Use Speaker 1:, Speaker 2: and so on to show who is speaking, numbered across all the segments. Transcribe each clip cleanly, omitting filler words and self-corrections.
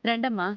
Speaker 1: రండమ్మా.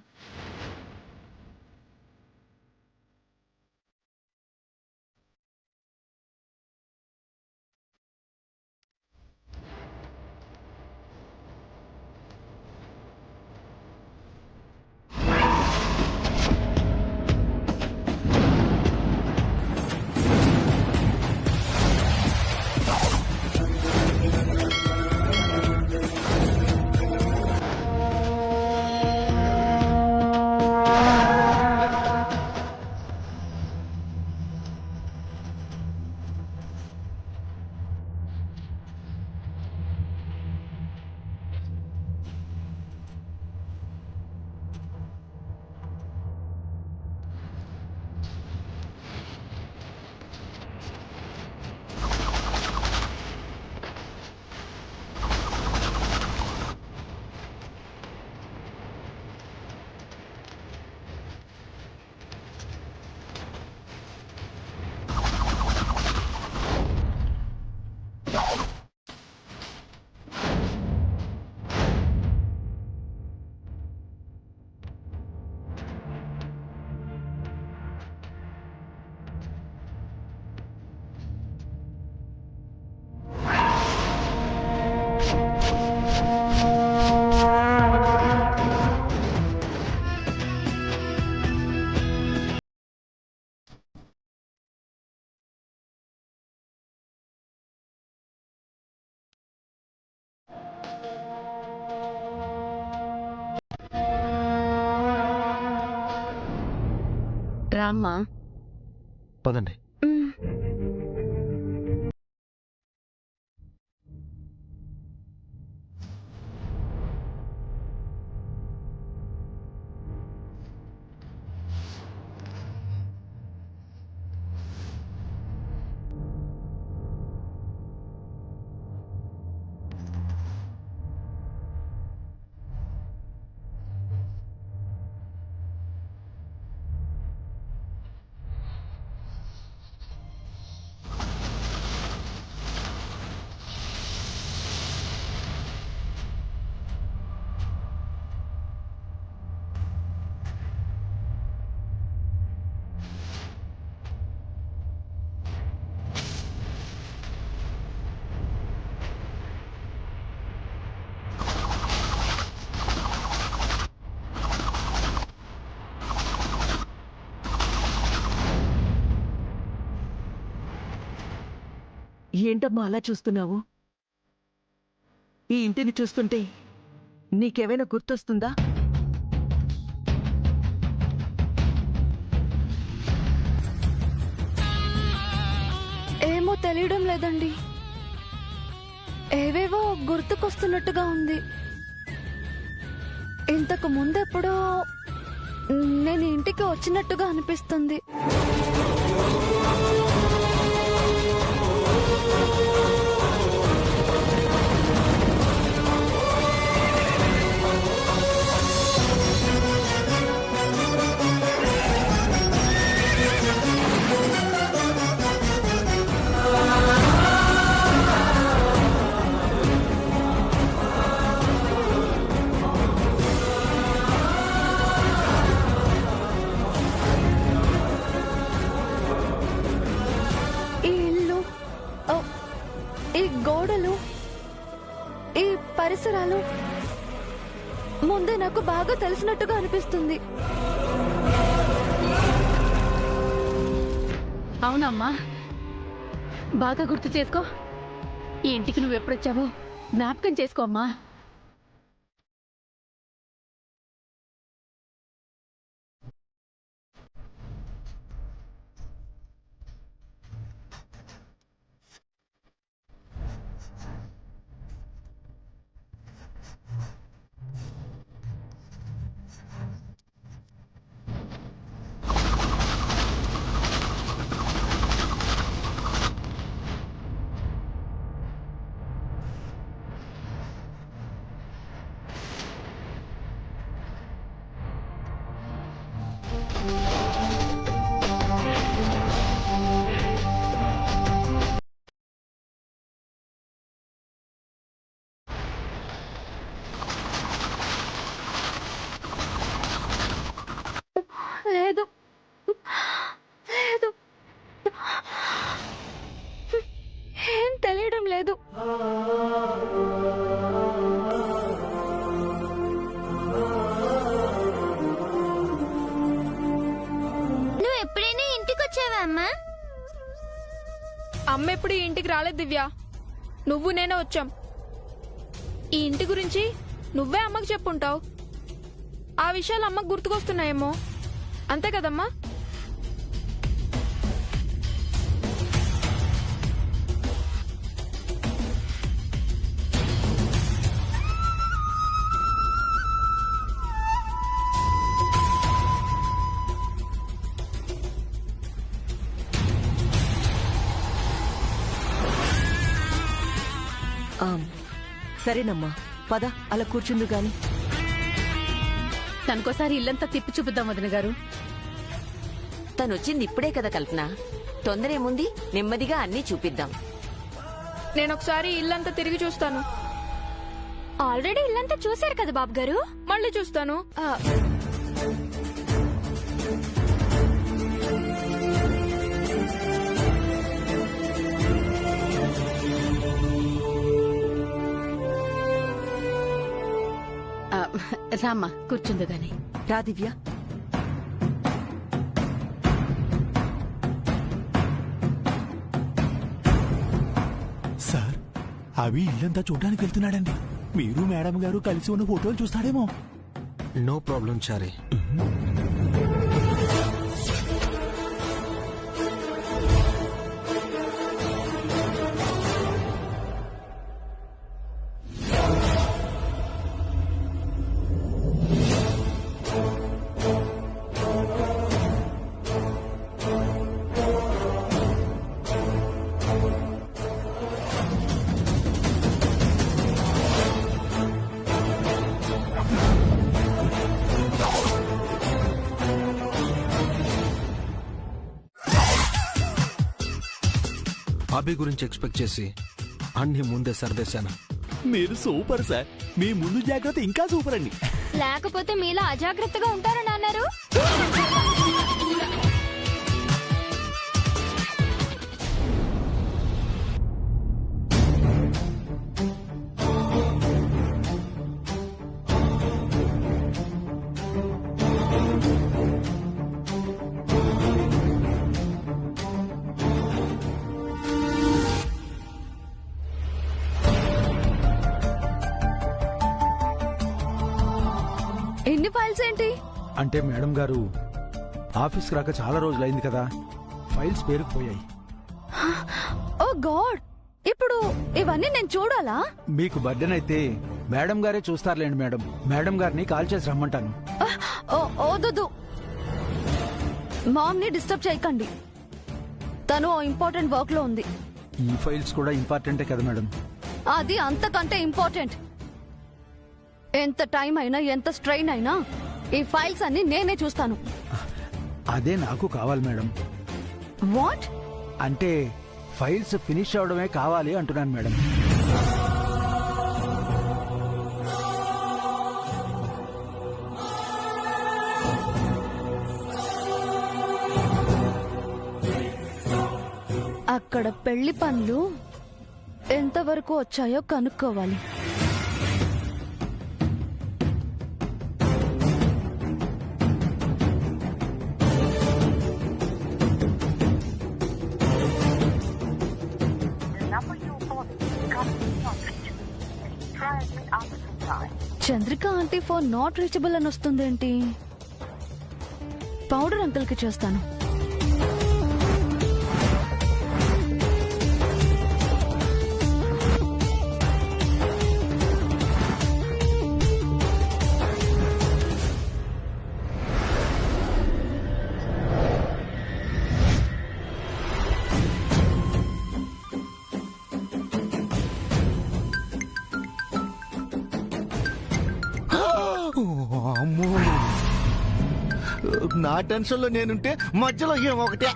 Speaker 1: రామ్మా.
Speaker 2: పదండి.
Speaker 3: ఏంటమ్మా అలా చూస్తున్నావు? ఈ ఇంటిని చూస్తుంటే నీకేమైనా గుర్తొస్తుందా?
Speaker 4: ఏమో తెలియడం లేదండి. ఏవేవో గుర్తుకొస్తున్నట్టుగా ఉంది. ఇంతకు ముందెప్పుడో నేను ఇంటికి వచ్చినట్టుగా అనిపిస్తుంది. ఈ గోడలు, ఈ పరిసరాలు ముందే నాకు బాగా తెలిసినట్టుగా అనిపిస్తుంది.
Speaker 1: అవునమ్మా, బాగా గుర్తు చేసుకో. ఈ ఇంటికి నువ్వెప్పుడొచ్చావో జ్ఞాపకం చేసుకో అమ్మా.
Speaker 4: లేదు లేదు ఏం తెలియడం లేదు.
Speaker 5: నువ్వు ఎప్పుడైనా ఇంటికి వచ్చావా అమ్మా?
Speaker 6: అమ్మ ఎప్పుడు ఈ ఇంటికి రాలేదు దివ్య. నువ్వు నేనే వచ్చాం. ఈ ఇంటి గురించి నువ్వే అమ్మకు చెప్పుంటావు. ఆ విషయాలు అమ్మకు గుర్తుకొస్తున్నాయేమో, అంతే కదమ్మా?
Speaker 3: సరేనమ్మా, పద అలా కూర్చుందు గాని.
Speaker 1: తనకోసారి ఇల్లంతా తిప్పి చూపిద్దాం వదిన గారు.
Speaker 7: తనొచ్చింది ఇప్పుడే కదా కల్పన, తొందరేముంది, నెమ్మదిగా అన్నీ చూపిద్దాం.
Speaker 6: నేనొకసారి ఇల్లంతా తిరిగి చూస్తాను.
Speaker 5: ఆల్రెడీ ఇల్లంతా చూశారు కదా బాబు గారు.
Speaker 6: మళ్ళీ చూస్తాను.
Speaker 1: రామ్మా కూర్చుంది గాని.
Speaker 3: రా దివ్య.
Speaker 8: సార్, అవి ఇల్లంతా చూడడానికి వెళ్తున్నాడండి. మీరు మేడం గారు కలిసి ఉన్న ఫోటోలు చూస్తాడేమో.
Speaker 2: నో ప్రాబ్లం చారీ. అభి గురించి ఎక్స్పెక్ట్ చేసి అన్ని ముందే సర్దేశాను.
Speaker 8: మీరు సూపర్ సార్. మీ ముందు జాగ్రత్త ఇంకా సూపర్ అండి.
Speaker 5: లేకపోతే మీలా అజాగ్రత్తగా ఉంటారని అన్నారు.
Speaker 4: ఎన్ని ఫైల్స్ ఏంటి?
Speaker 8: అంటే మేడం గారు ఆఫీస్కి రాక చాలా రోజులైంది కదా, ఫైల్స్ పేరుకుపోయాయి.
Speaker 4: ఓ గాడ్, ఇప్పుడు ఇవన్నీ నేను చూడాలా?
Speaker 8: మీకు బర్డెన్ అయితే మేడం గారే చూస్తారులేండి మేడం. మేడం గారిని కాల్ చేసి రమ్మంటాను.
Speaker 4: ఓదు, మామ్ ని డిస్టర్బ్ చేయకండి. తను ఇంపార్టెంట్ వర్క్ లో ఉంది.
Speaker 8: ఈ ఫైల్స్ కూడా ఇంపార్టెంటే కదా మేడం.
Speaker 4: అది అంతకంటే ఇంపార్టెంట్. ఎంత టైం అయినా, ఎంత స్ట్రెయిన్ అయినా ఈ ఫైల్స్ అన్ని నేనే చూస్తాను.
Speaker 8: అదే నాకు కావాలి మేడం.
Speaker 4: వాట్?
Speaker 8: అంటే ఫైల్స్ ఫినిష్ అవడమే కావాలి అంటున్నాను మేడం.
Speaker 4: అక్కడ పెళ్లి పనులు ఎంతవరకు వచ్చాయో కనుక్కోవాలి. Chandrika aunty phone not reachable అని వస్తుందేంటి? పౌడర్ అంకుల్ కి చేస్తాను.
Speaker 9: నా టెన్షన్ లో నేనుంటే మధ్యలో ఏమొకటే.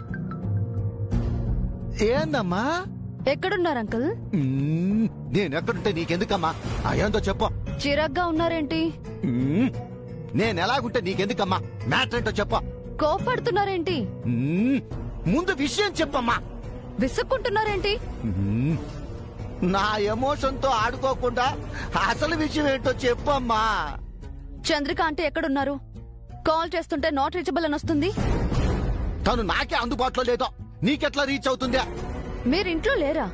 Speaker 9: ఏందమ్మా?
Speaker 4: ఎక్కడున్నారు అంకుల్?
Speaker 9: నేనెక్కడుంటే నీకెందుకమ్మా? ఏందో చెప్పు.
Speaker 4: చిరాగ్గా ఉన్నారేంటి?
Speaker 9: నేనెలాగుంటే నీకెందుకమ్మా? మ్యాటర్ ఏంటో చెప్పు.
Speaker 4: కోపడుతున్నారేంటి?
Speaker 9: ముందు విషయం చెప్పమ్మా.
Speaker 4: విసుక్కుంటున్నారేంటి?
Speaker 9: నా ఎమోషన్ తో ఆడుకోకుండా అసలు విషయం ఏంటో చెప్పమ్మా.
Speaker 4: చంద్రిక అంటే ఎక్కడున్నారు? కాల్ చేస్తుంటే నాట్ రీచబుల్ అని వస్తుంది.
Speaker 9: తను నాకే అందుబాటులో లేదో నీకెట్లా రీచ్ అవుతుందా?
Speaker 4: మీరింట్లో లేరా?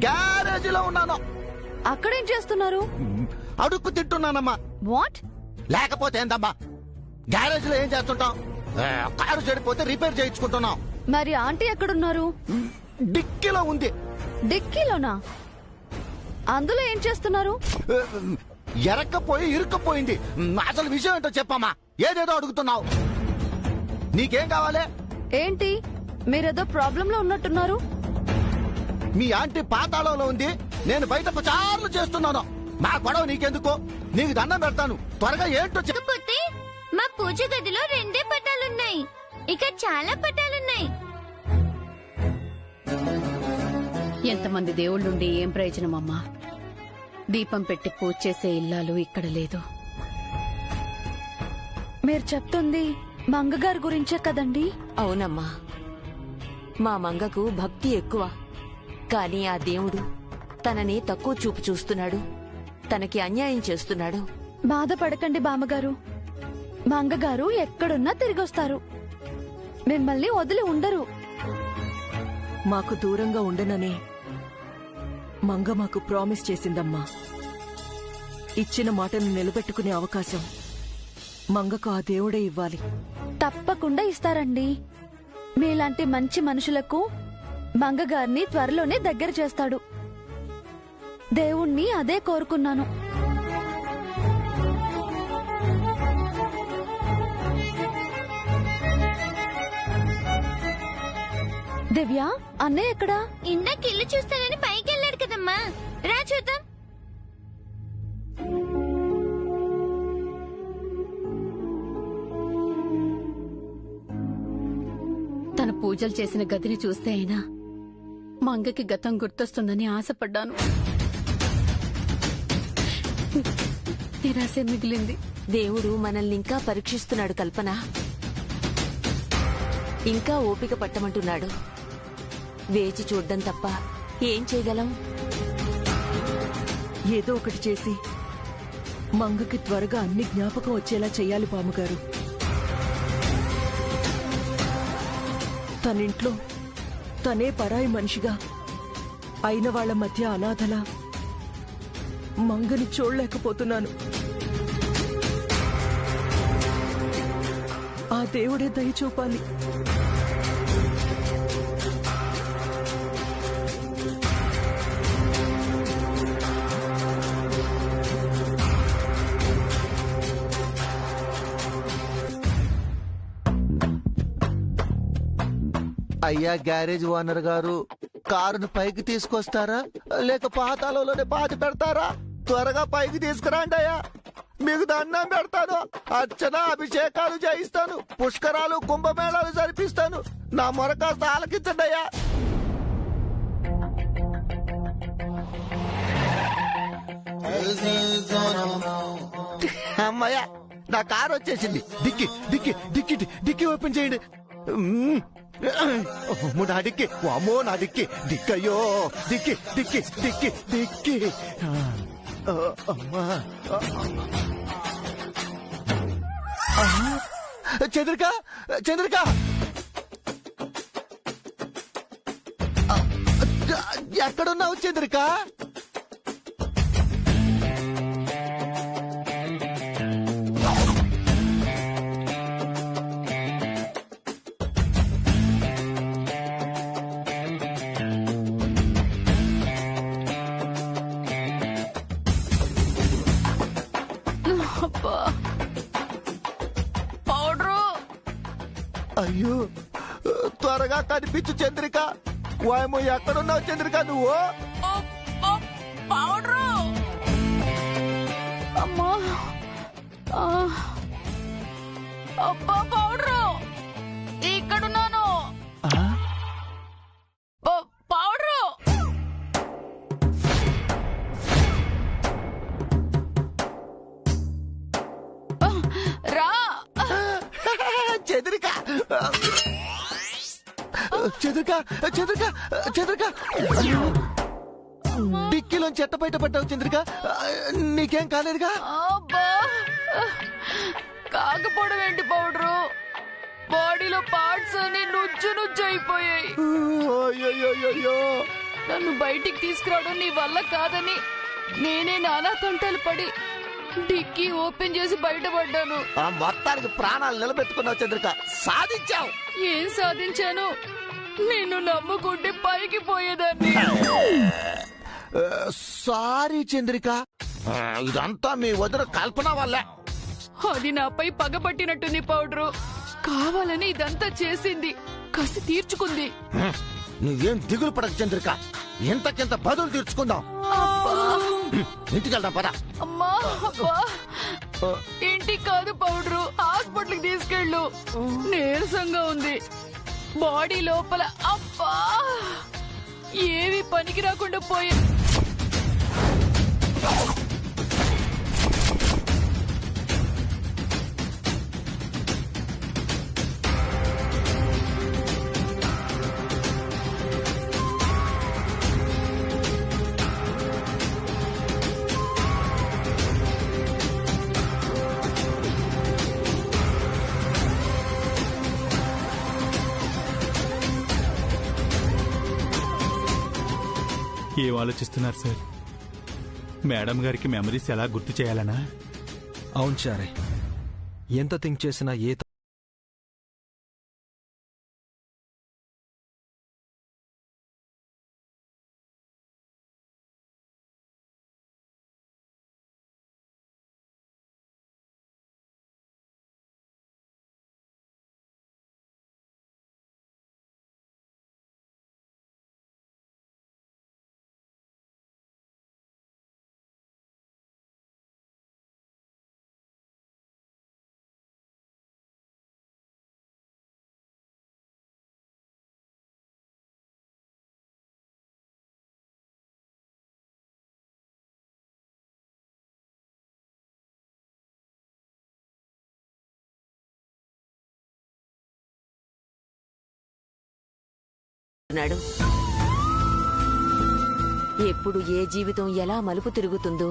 Speaker 9: గ్యారేజీలో ఉన్నాను.
Speaker 4: అక్కడేం చేస్తున్నారు?
Speaker 9: అడుక్కు తింటున్నానమ్మా.
Speaker 4: వాట్?
Speaker 9: లేకపోతే ఏందమ్మా, గ్యారేజ్ లో ఏం చేస్తుంటాం? కారు చెడిపోతే రిపేర్ చేయించుకుంటున్నాం.
Speaker 4: మరి ఆంటీ ఎక్కడున్నారు?
Speaker 9: డిక్కీలో ఉంది.
Speaker 4: డిక్కీలోనా? అందులో ఏం చేస్తున్నారు?
Speaker 9: ఎరక్కపోయి ఇరుక్కపోయింది. అసలు విషయం ఏంటో చెప్పమ్మా. ఏదేదో అడుగుతున్నావు. నీకేం కావాలి?
Speaker 4: ఏంటి మీరేదో ప్రాబ్లంలో ఉన్నట్టున్నారు?
Speaker 9: మీ ఆంటీ పాతాళంలో ఉంది, నేను బయట పచార్లు చేస్తున్నాను. మా గొడవ నీకెందుకో? నీకు దండం పెడతాను. త్వరగా ఏంటో చెప్పు.
Speaker 5: మా పూజ గదిలో 2 పటాలున్నాయి. ఇక చాలా పటాలున్నాయి.
Speaker 1: ఎంతమంది దేవుళ్ళుండి ఏం ప్రయోజనమమ్మా? దీపం పెట్టి పూజ చేసే ఇల్లాలు ఇక్కడ లేదు.
Speaker 4: మీరు చెప్తుంది మంగగారి గురించే కదండి?
Speaker 7: అవునమ్మా, మా మంగకు భక్తి ఎక్కువ. కాని ఆ దేవుడు తనని తక్కువ చూపు చూస్తున్నాడు, తనకి అన్యాయం చేస్తున్నాడు.
Speaker 4: బాధపడకండి బామ్మగారు. మంగగారు ఎక్కడున్నా తిరిగొస్తారు. మిమ్మల్ని వదిలి ఉండరు.
Speaker 3: మాకు దూరంగా ఉండననే మంగ మాకు ప్రామిస్ చేసిందమ్మా. ఇచ్చిన మాటను నిలబెట్టుకునే అవకాశం మంగకు ఆ దేవుడే ఇవ్వాలి.
Speaker 4: తప్పకుండా ఇస్తారండి. మీలాంటి మంచి మనుషులకు మంగగారిని త్వరలోనే దగ్గర చేస్తాడు. దేవుణ్ణి అదే కోరుకున్నాను. దివ్య, అన్నయ్య ఎక్కడా?
Speaker 5: ఇందాక ఇల్లు చూస్తానని పైకి వెళ్ళాడు కదమ్మా. రా చూద్దాం.
Speaker 1: తన పూజలు చేసిన గదిని చూస్తే అయినా మంగకి గతం గుర్తొస్తుందని ఆశపడ్డాను. నిరాశే మిగిలింది.
Speaker 7: దేవుడు మనల్ని ఇంకా పరీక్షిస్తున్నాడు కల్పన. ఇంకా ఓపిక పట్టమంటున్నాడు. వేచి చూడ్డం తప్ప ఏం చేయగలం?
Speaker 3: ఏదో ఒకటి చేసి మంగకి త్వరగా అన్ని జ్ఞాపకం వచ్చేలా చెయ్యాలి బామ్మగారు. తనింట్లో తనే పరాయి మనిషిగా అయిన వాళ్ల మధ్య అనాథలా మంగని చూడలేకపోతున్నాను. ఆ దేవుడే దయ చూపాలి.
Speaker 9: అయ్యా గ్యారేజ్ ఓనర్ గారు, కారును పైకి తీసుకొస్తారా లేక పాతాళంలోనే పాతి పెడతారా? త్వరగా పైకి తీసుకురండి అయ్యా. మీకు దండం పెడతాను. అర్చన అభిషేకాలు చేయిస్తాను, పుష్కరాలు కుంభమేళాలు జరిపిస్తాను. నా మొర కాస్త ఆలకించండి అయ్యా. అమ్మయ్యా, నా కారు వచ్చేసింది. Dicky dicky dicky dicky open చేయండి. నా డిక్కి, అమ్మో నా డిక్కి, డిక్కయ్యో డిక్కి డిక్కి డిక్కి డిక్కి. అమ్మా, చంద్రిక చంద్రిక, ఎక్కడున్నావు చంద్రిక? అయ్యో, త్వరగా కనిపించు చంద్రిక. వాయమో, ఎక్కడున్నావు చంద్రిక నువ్వు?
Speaker 4: అమ్మా, అబ్బా పౌడరు, ఇక్కడున్నాను. పౌడరు, రా.
Speaker 9: చెదరిక చెదరిక చెదరిక చెదరిక డిక్కీలోంచి చెట్ట బయట పడ్డావు చంద్రిక. నీకేం కాలేదుగా?
Speaker 3: అబ్బా కాకపోవడం ఏంటి పౌడరు, బాడీలో పార్ట్స్ అన్ని నుజ్జు అయిపోయాయి.
Speaker 9: అయ్యయ్యయ్యయ్యో.
Speaker 3: నన్ను బయటికి తీసుకురావడం నీ వల్ల కాదని నేనే నానా తంటాలు పడి డిక్కీ ఓపెన్ చేసి బయటపడ్డాను.
Speaker 9: ఆ మొత్తానికి ప్రాణాలు నిలబెట్టుకున్నావు చంద్రిక, సాధించావు.
Speaker 3: ఏం సాధించాను? నిన్ను నమ్ముకుంటే పైకి పోయేదాన్ని.
Speaker 9: సారీ చంద్రిక, ఇదంతా మీ వదిన కల్పన వల్ల.
Speaker 3: అది నాపై పగబట్టినట్టుంది పౌడరు. కావాలని ఇదంతా చేసింది, కసి తీర్చుకుంది.
Speaker 9: నువ్వేం దిగులు పడక చంద్రిక, ఇంతకింత బదులు తీర్చుకుందాం. ఇంటికి వెళ్దాం పద.
Speaker 3: అమ్మా అబ్బా. ఇంటికి కాదు పౌడరు, హాస్పిటల్కి తీసుకెళ్ళు. నీరసంగా ఉంది బాడీ లోపల. అబ్బా ఏవి పనికి రాకుండా పోయే.
Speaker 10: ఏం ఆలోచిస్తున్నారు సార్? మేడం గారికి మెమరీస్ ఎలా గుర్తు చేయాలనా?
Speaker 2: అవును చారే, ఎంత థింక్ చేసినా ఏ
Speaker 7: ఎప్పుడు ఏ జీవితం ఎలా మలుపు తిరుగుతుందో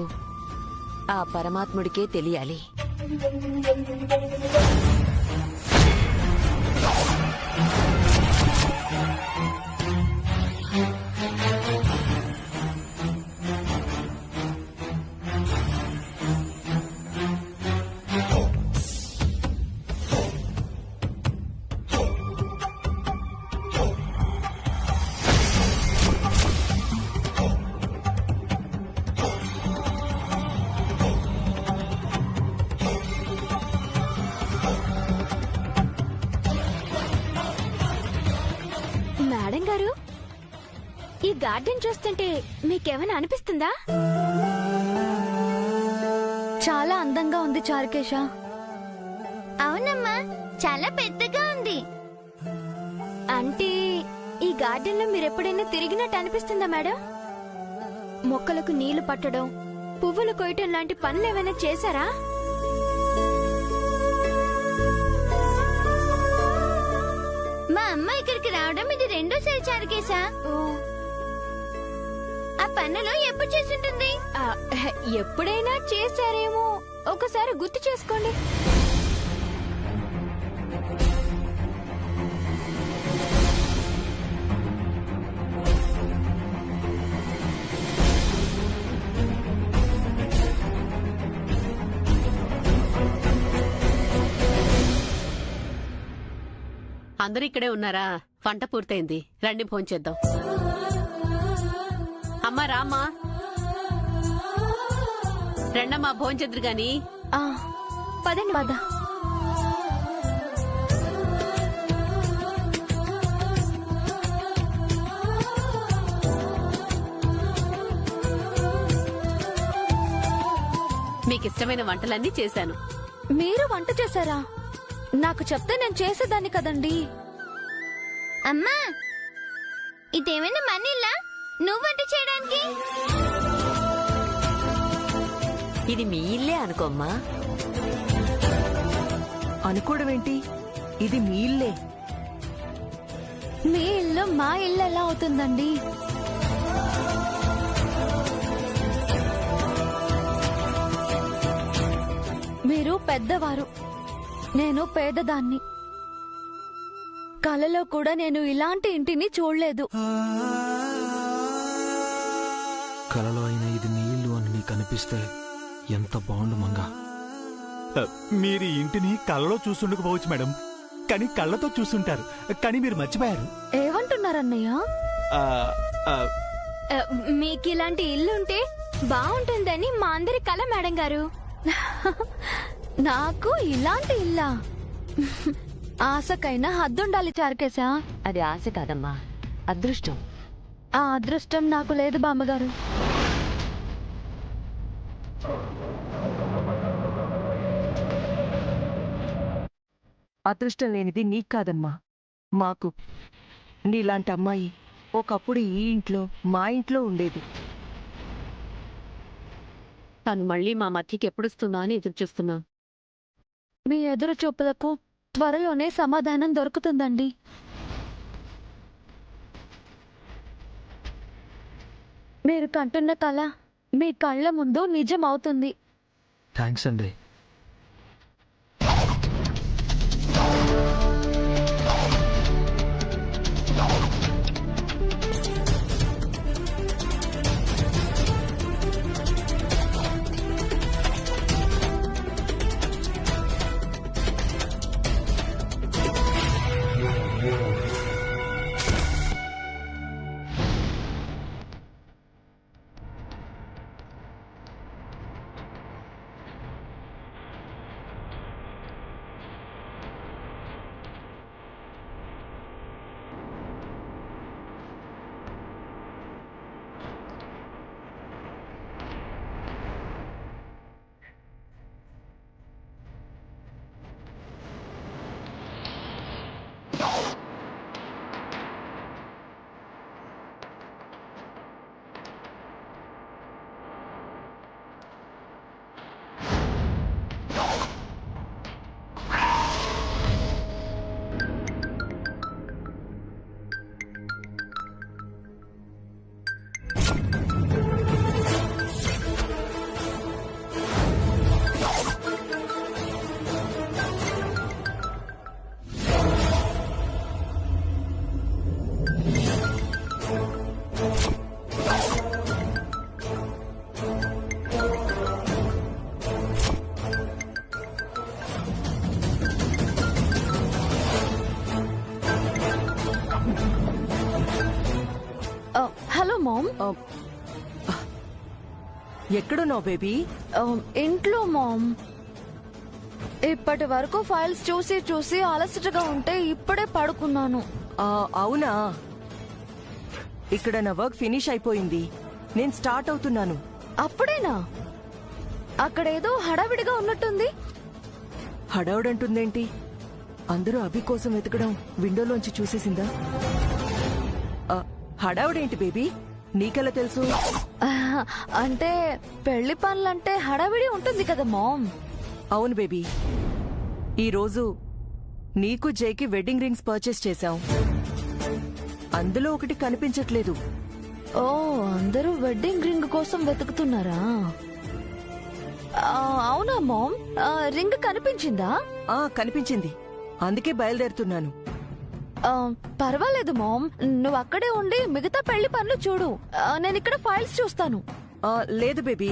Speaker 7: ఆ పరమాత్ముడికే తెలియాలి.
Speaker 5: మేడం గారు, ఈ గార్డెన్ చూస్తుంటే మీకేమైనా అనిపిస్తుందా?
Speaker 4: చాలా అందంగా ఉంది చారుకేశ.
Speaker 5: అవునమ్మా, చాలా పెద్దగా ఉంది. అంటే ఈ గార్డెన్ లో మీరెప్పుడైనా తిరిగినట్టు అనిపిస్తుందా మేడం? మొక్కలకు నీళ్లు పట్టడం, పువ్వులు కొయ్యటం లాంటి పనులు ఏమైనా చేశారా? మా అమ్మ ఇక్కడికి రావడం ఇది రెండోసారి చారుకేశా. ఆ పనులు ఎప్పుడు చేసుంటుంది? ఎప్పుడైనా చేశారేమో, ఒకసారి గుర్తు చేసుకోండి.
Speaker 1: అందరూ ఇక్కడే ఉన్నారా? వంట పూర్తయింది, రండి భోంచేద్దాం. అమ్మా రామ్మా, రెండమ్మా భోంచేద్దరు గాని.
Speaker 4: పదండి పద.
Speaker 1: మీకిష్టమైన వంటలన్నీ చేశాను.
Speaker 4: మీరు వంట చేశారా? నాకు చెప్తే నేను చేసేదాన్ని కదండి.
Speaker 5: అమ్మా, ఇదేమైనా మనీలా నువ్వు వంట చేయడానికి?
Speaker 7: ఇది మీ ఇల్లే అనుకోమ్మా.
Speaker 3: అనుకోవడం ఏంటి?
Speaker 11: ఇది మీ ఇల్లే.
Speaker 4: మీ ఇల్లు మా ఇల్లు ఎలా అవుతుందండి? మీరు పెద్దవారు, నేను పేదదాన్ని. కలలో కూడా నేను ఇలాంటి ఇంటిని చూడలేదు.
Speaker 2: కలలో అయినా ఇది నీ ఇల్లు అని నీకు అనిపిస్తే ఎంత బాగుండు మంగా.
Speaker 10: మీరు ఈ ఇంటిని కళ్ళలో చూస్తుండకపోవచ్చు మేడం, కానీ కళ్ళతో చూస్తుంటారు. కానీ మీరు మర్చిపోయారు.
Speaker 4: ఏమంటున్నారన్నయ్య?
Speaker 5: మీకు ఇలాంటి ఇల్లుంటే బాగుంటుందని మా అందరి కల మేడం గారు.
Speaker 4: నాకు ఇలాంటి ఇల్లా? ఆశకైనా హద్దుండాలి చారుకేశా.
Speaker 7: అది ఆశ కాదమ్మా, అదృష్టం.
Speaker 4: ఆ అదృష్టం నాకు లేదు బామ్మగారు.
Speaker 11: అదృష్టం లేనిది నీకు కాదమ్మా, మాకు. నీలాంటి అమ్మాయి ఒకప్పుడు ఈ ఇంట్లో, మా ఇంట్లో ఉండేది.
Speaker 1: తను మళ్ళీ మా మధ్యకి ఎప్పుడొస్తుందా అని ఎదురు చూస్తున్నా.
Speaker 4: మీ ఎదురు చూపులకు త్వరలోనే సమాధానం దొరుకుతుందండి. మీరు కంటున్న కళ మీ కళ్ళ ముందు నిజం అవుతుంది.
Speaker 2: థ్యాంక్స్ అండి.
Speaker 4: Hello ma'am.
Speaker 11: ఎక్కడున్నావు బేబీ?
Speaker 4: ఇంట్లో మామ్. ఇప్పటి వరకు ఫైల్స్ చూసి చూసి అలసటగా ఉంటే ఇప్పుడే పడుకున్నాను.
Speaker 11: అవునా? ఇక్కడ నా వర్క్ ఫినిష్ అయిపోయింది, నేను స్టార్ట్ అవుతున్నాను.
Speaker 4: అప్పుడేనా? అక్కడేదో హడావిడిగా ఉన్నట్టుంది.
Speaker 11: హడావుడంటుందేంటి? అందరూ అభి కోసం వెతకడం విండోలోంచి చూసేసిందా? హడావుడేంటి బేబీ, నీకెలా తెలుసు?
Speaker 4: అంటే పెళ్లి పనులంటే హడావిడి ఉంటుంది కదా మామ్.
Speaker 11: అవును బేబీ, ఈరోజు నీకు జైకి వెడ్డింగ్ రింగ్స్ పర్చేస్ చేశాం. అందులో ఒకటి కనిపించట్లేదు.
Speaker 4: ఓ, అందరూ వెడ్డింగ్ రింగ్ కోసం వెతుకుతున్నారా? అవునా మామ్? రింగ్ కనిపించిందా?
Speaker 11: కనిపించింది, అందుకే బయలుదేరుతున్నాను.
Speaker 4: పర్వాలేదు మామ్, నువ్వు అక్కడే ఉండి మిగతా పెళ్లి పనులు చూడు. నేను ఇక్కడ ఫైల్స్ చూస్తాను.
Speaker 11: లేదు బేబీ,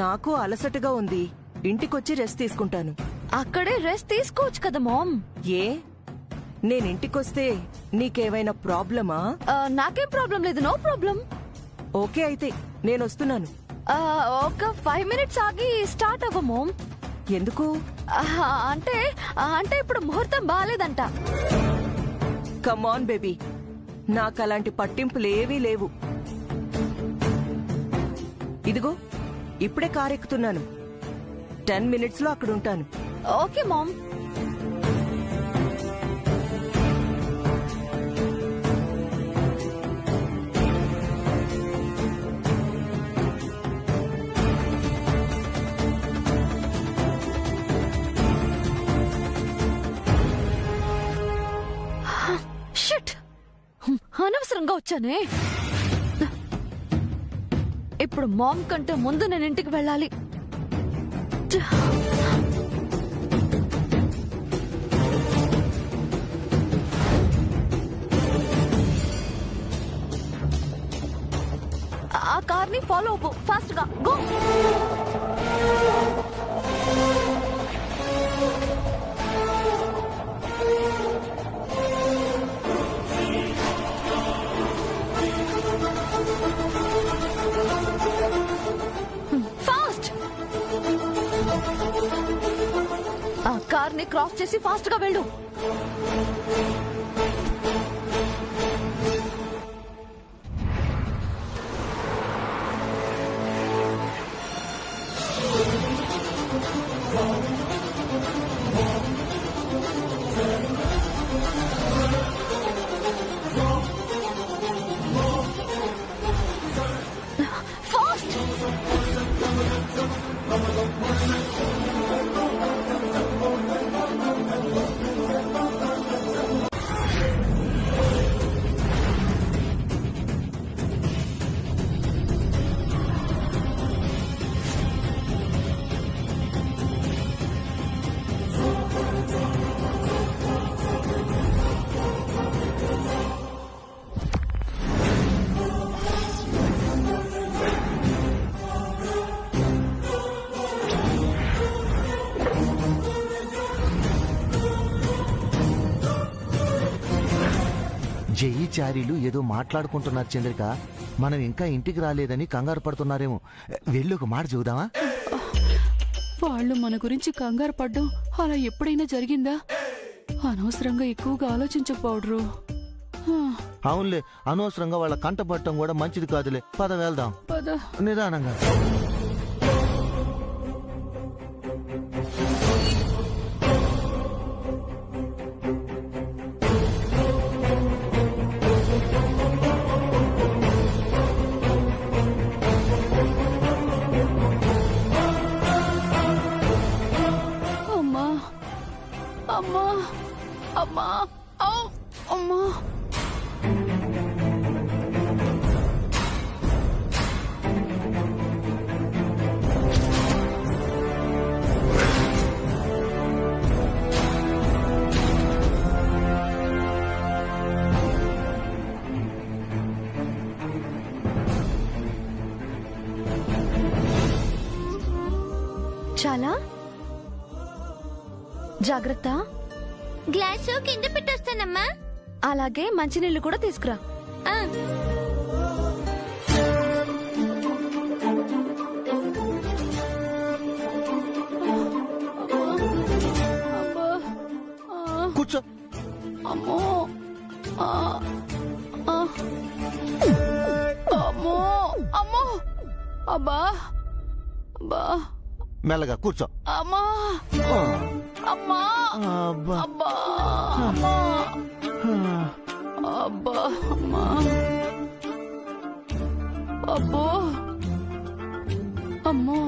Speaker 11: నాకు అలసటగా ఉంది, ఇంటికొచ్చి రెస్ట్ తీసుకుంటాను.
Speaker 4: అక్కడే రెస్ట్ తీసుకోవచ్చు కదా మామ్.
Speaker 11: ఏ, నేనింటికొస్తే నీకేమైనా ప్రాబ్లమా?
Speaker 4: నాకేం ప్రాబ్లం లేదు, నో ప్రాబ్లం.
Speaker 11: ఓకే, అయితే నేనొస్తున్నాను.
Speaker 4: ఒక 5 minutes ఆగి స్టార్ట్ అవ్వ మామ్.
Speaker 11: ఎందుకు?
Speaker 4: అంటే ఇప్పుడు ముహూర్తం బాలేదంట.
Speaker 11: కమాన్ బేబీ, నాకలాంటి పట్టింపులేవీ లేవు. ఇదిగో ఇప్పుడే కారెక్కుతున్నాను, 10 minutes లో అక్కడుంటాను.
Speaker 4: Okay ma'am. అనవసరంగా వచ్చానే. ఇప్పుడు మామ్ కంటే ముందు నేను ఇంటికి వెళ్ళాలి. ఆ కార్ని ఫాలో అవ్వు, ఫాస్ట్ గా గో. ఫాస్ట్. ఆ కార్ని క్రాస్ చేసి ఫాస్ట్ గా వెళ్ళు. ఫాస్ట్.
Speaker 9: జయి చారీలు ఏదో మాట్లాడుకుంటున్నారు చంద్రిక. మనం ఇంకా ఇంటికి రాలేదని కంగారు పడుతున్నారేమో. వెళ్ళి ఒక మాట చూద్దామా?
Speaker 3: వాళ్ళు మన గురించి కంగారు పడ్డం అలా ఎప్పుడైనా జరిగిందా? అనవసరంగా ఎక్కువగా ఆలోచించకపోవడరు.
Speaker 9: అవునులే, అనవసరంగా వాళ్ళ కంట పట్టడం కూడా మంచిది కాదులే. పద వెళ్దాం,
Speaker 3: పద.
Speaker 9: నిదానంగా.
Speaker 3: అమ్మా అమ్మా అమ్మా అమ్మా.
Speaker 4: చాలా జాగ్రత్త.
Speaker 5: గ్లాసు కింద పెట్టొస్తానమ్మా.
Speaker 4: అలాగే మంచినీళ్ళు కూడా తీసుకురా.
Speaker 5: ఆ.
Speaker 9: కూర్చో.
Speaker 3: అమ్మో అమ్మో అమ్మో. అబ్బా అబ్బా.
Speaker 9: మెల్లగా కూర్చో.
Speaker 3: అమ్మా అమ్మా.
Speaker 9: అబ్బా.
Speaker 3: అబ్బా అమ్మా. అబ్బా అమ్మా. అబ్బో అమ్మో.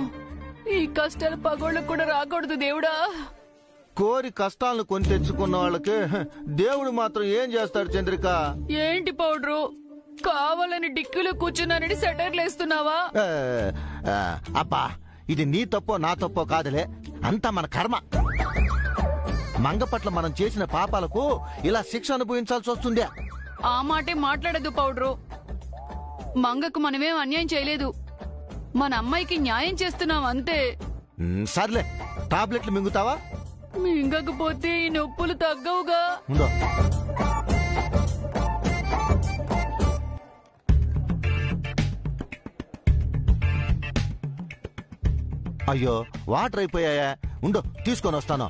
Speaker 3: ఈ కష్టాలు పగోళ్ళకు కూడా రాకూడదు దేవుడా.
Speaker 9: కోరి కష్టాలను కొని తెచ్చుకున్న వాళ్ళకి దేవుడు మాత్రం ఏం చేస్తాడు చంద్రిక?
Speaker 3: ఏంటి పౌడరు, కావాలని డిక్కీలో కూర్చున్నానని సెటర్లేస్తున్నావా?
Speaker 9: అబ్బా, ఇది నీ తప్పో నా తప్పో కాదులే, అంతా మన కర్మ. మంగ పట్ల మనం చేసిన పాపాలకు ఇలా శిక్ష అనుభవించాల్సి వస్తుందే.
Speaker 3: ఆ మాటే మాట్లాడదు పౌడరు. మంగకు మనమేం అన్యాయం చేయలేదు, మన అమ్మాయికి న్యాయం చేస్తున్నాం అంతే.
Speaker 9: సర్లే, టాబ్లెట్లు మింగుతావా?
Speaker 3: మింగకపోతే ఈ నొప్పులు తగ్గవుగా.
Speaker 9: ఉందో. అయ్యో, వాటర్ అయిపోయాయా? ఉండు, తీసుకొని వస్తాను.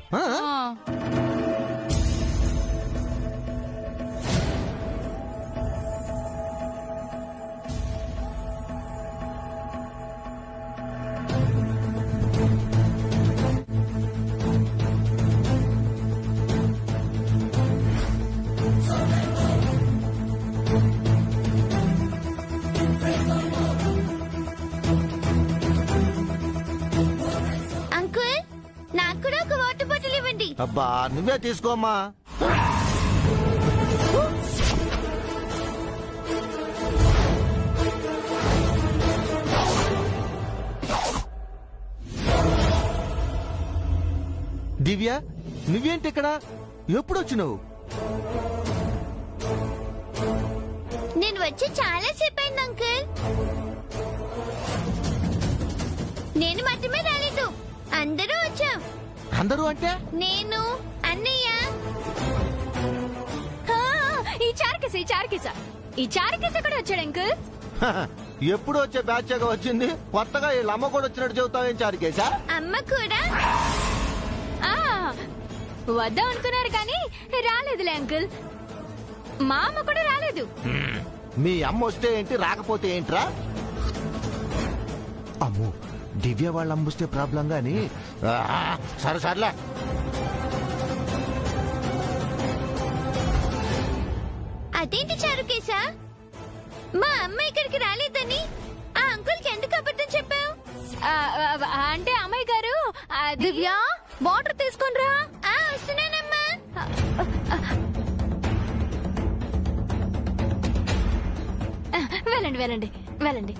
Speaker 5: అంకుల్, నాకు కూడా ఒక వాటర్ బాటిల్ ఇవ్వండి.
Speaker 9: అబ్బా, నువ్వే తీసుకోమ్మా. దివ్య నువ్వేంటి ఇక్కడ? ఎప్పుడు వచ్చినావు?
Speaker 5: నేను వచ్చి చాలా సేపు అయింది అంకుల్. నేను మాత్రమే రాలేదు, అందరూ వచ్చాం.
Speaker 9: అందరూ అంటే?
Speaker 5: నేను, అన్నయ్య.
Speaker 6: ఈ చారకేస కూడా వచ్చాడు అంకుల్.
Speaker 9: ఎప్పుడు వచ్చే బ్యాచ్ వచ్చింది, కొత్తగా వీళ్ళ అమ్మ కూడా వచ్చినట్టు చెబుతావేం చారుకేశా?
Speaker 5: అమ్మ కూడా
Speaker 6: వద్దాం అనుకున్నారు కానీ రాలేదులే అంకుల్. మా అమ్మ కూడా రాలేదు.
Speaker 9: మీ అమ్మ వస్తే ఏంటి, రాకపోతే ఏంట్రా? అమ్మో, దివ్య వాళ్ళ అమ్మ వస్తే ప్రాబ్లం గాని. సరే సర్లే.
Speaker 5: అదేంటి చారుకేశా, మా అమ్మ ఇక్కడికి రాలేదని ఆ అంకుల్కి ఎందుకు అబద్ధం చెప్పావు?
Speaker 6: అంటే అమ్మాయి గారు
Speaker 4: దివ్య వాటర్ తీసుకొని రా.
Speaker 5: వస్తున్నానమ్మా.
Speaker 6: వెళ్ళండి వెళ్ళండి వెళ్ళండి.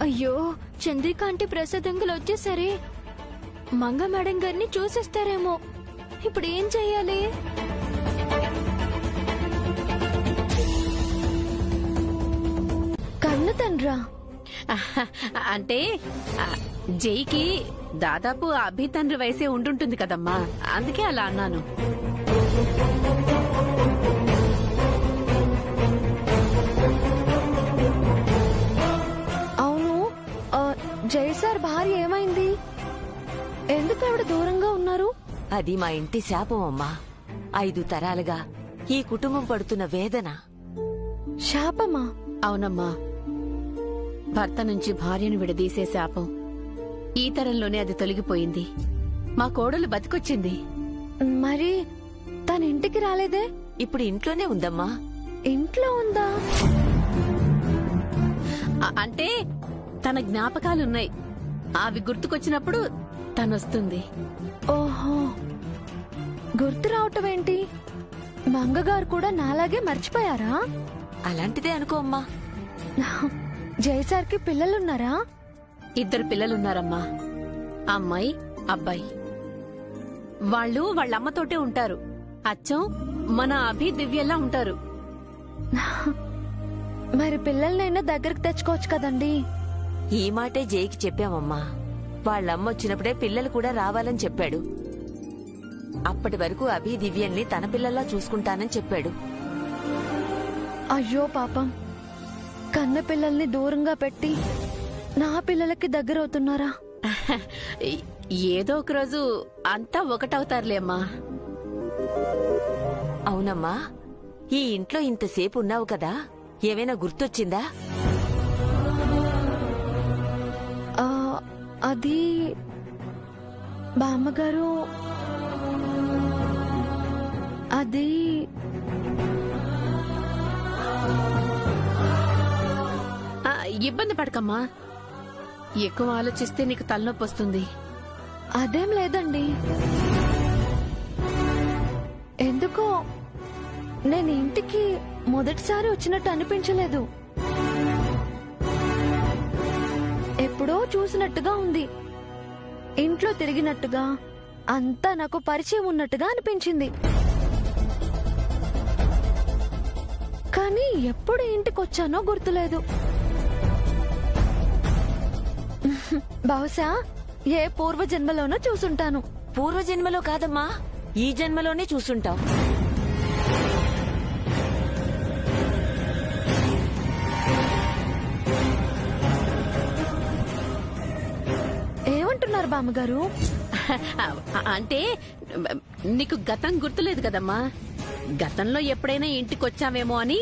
Speaker 6: అయ్యో, చంద్రిక అంటే ప్రసాద్ అంకుల్ వచ్చేసరి మంగ మేడం గారిని చూసేస్తారేమో. ఇప్పుడు ఏం చెయ్యాలి?
Speaker 4: కన్ను తండ్రా?
Speaker 1: అంటే జైకి దాదాపు అభి తండ్రి వయసే ఉండుంటుంది కదమ్మా, అందుకే అలా అన్నాను.
Speaker 4: అవును, జై సార్ భార్య ఏమైంది? ఎందుకు ఆవిడ దూరంగా ఉన్నారు?
Speaker 7: అది మా ఇంటి శాపం అమ్మా. 5 తరాలుగా ఈ కుటుంబం పడుతున్న వేదన.
Speaker 4: శాపమా?
Speaker 1: అవునమ్మా, భర్త నుంచి భార్యను విడదీసే శాపం. ఈ తరంలోనే అది తొలగిపోయింది. మా కోడలు బతికొచ్చింది.
Speaker 4: మరి తన ఇంటికి రాలేదే?
Speaker 7: ఇప్పుడు ఇంట్లోనే ఉందమ్మా.
Speaker 4: ఇంట్లో ఉందా?
Speaker 1: అంటే తన జ్ఞాపకాలున్నాయి, అవి గుర్తుకొచ్చినప్పుడు తనొస్తుంది.
Speaker 4: ఓహో, గుర్తు రావటం ఏంటి? మంగగారు కూడా నాలాగే మర్చిపోయారా?
Speaker 7: అలాంటిదే అనుకో అమ్మా.
Speaker 4: జయసార్కి పిల్లలున్నారా?
Speaker 1: 2 పిల్లలున్నారమ్మా, అమ్మాయి అబ్బాయి. వాళ్ళు వాళ్ళమ్మతోటే ఉంటారు. అచ్చం మన అభి దివ్యలా ఉంటారు.
Speaker 4: మరి పిల్లల్నైనా దగ్గరకు తెచ్చుకోవచ్చు కదండి.
Speaker 7: ఈ మాటే జైకి చెప్పామమ్మా. వాళ్ళమ్మ వచ్చినప్పుడే పిల్లలు కూడా రావాలని చెప్పాడు. అప్పటి వరకు అభి దివ్యల్ని తన పిల్లల్లా చూసుకుంటానని చెప్పాడు.
Speaker 4: అయ్యో పాపం, కన్న పిల్లల్ని దూరంగా పెట్టి నా పిల్లలకి దగ్గరవుతున్నారా?
Speaker 1: ఏదో ఒక రోజు అంతా ఒకటవుతారులే అమ్మా.
Speaker 7: అవునమ్మా, ఈ ఇంట్లో ఇంతసేపు ఉన్నావు కదా, ఏమైనా గుర్తొచ్చిందా?
Speaker 4: అది బామ్మగారు, అది
Speaker 1: ఇబ్బంది పడకమ్మా, ఎక్కువ ఆలోచిస్తే నీకు తలనొప్పి వస్తుంది.
Speaker 4: అదేం లేదండి, ఎందుకో నేను ఇంటికి మొదటిసారి వచ్చినట్టు అనిపించలేదు. ఎప్పుడో చూసినట్టుగా ఉంది. ఇంట్లో తిరిగినట్టుగా, అంతా నాకు పరిచయం ఉన్నట్టుగా అనిపించింది. కానీ ఎప్పుడు ఇంటికొచ్చానో గుర్తులేదు. బహుశా ఏ పూర్వజన్మలోనో చూసుంటాను.
Speaker 7: పూర్వజన్మలో కాదమ్మా, ఈ జన్మలోనే చూసుంటావు.
Speaker 4: ఏమంటున్నారు బామ్మగారు?
Speaker 1: అంటే నీకు గతం గుర్తులేదు కదమ్మా, గతంలో ఎప్పుడైనా ఇంటికొచ్చామేమో అని